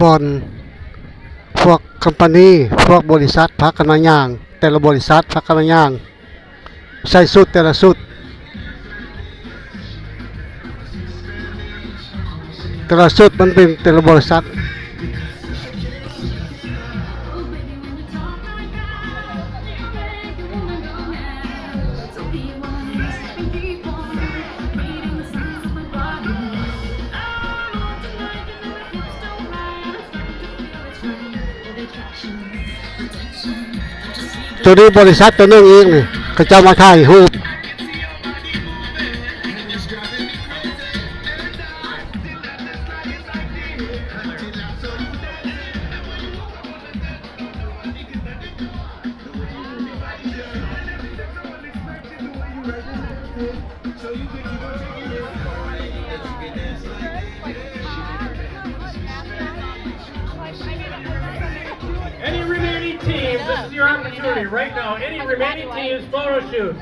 บอนพวกคัมพานีพวกบริษัทพักกันมาย่างแต่ละบริษัทพักกันมาย่างใส่สุดแต่ละสุดมันเป็นแต่ละบริษัทตัวนี้บริษัทตัวนึงเองนี่เขาเจ้ามาถ่ายรูปAny remaining teams, this is your opportunity right now. Any remaining teams, photo shoot.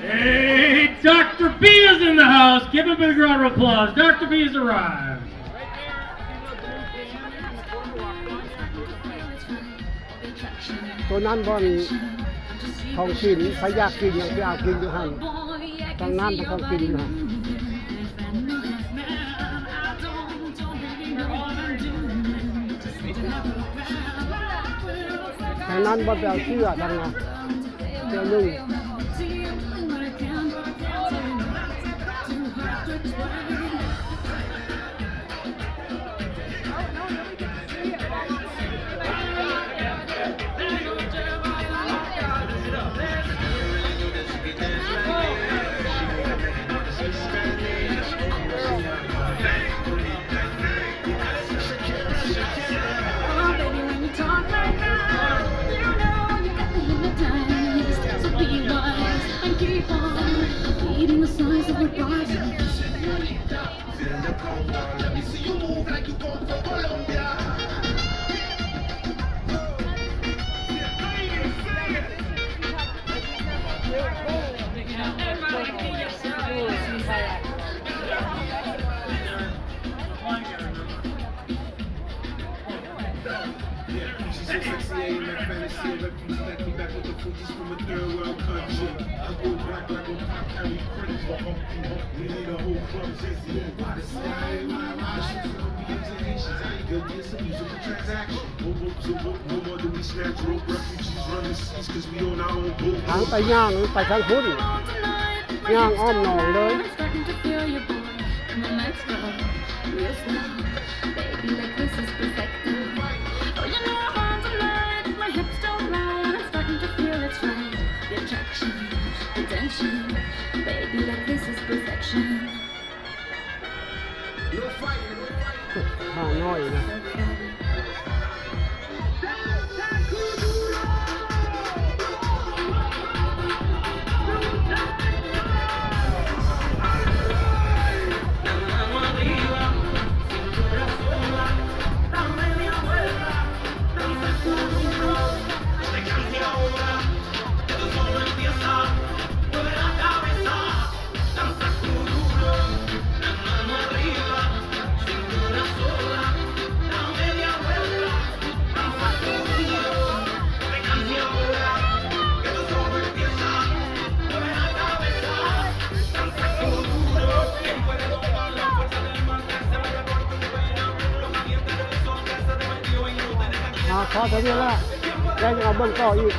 Hey, Dr. B is in the house. Give him a big round of applause. Dr. B has arrived. ตัวนั้นบอนของกินใครอยากกินอย่างที่เอากินอยู่หันทางนั้นทางกินนะทางนั้นบอนไปเอาเชื่อทางนั้นเชื่อนุ่งทางไปย่างไปทางพุ้นย่างอ้อมหนองเลย ข้าน้อยนะพอเท่านี้ละแล้วจะเอาเบิ้งต่ออีก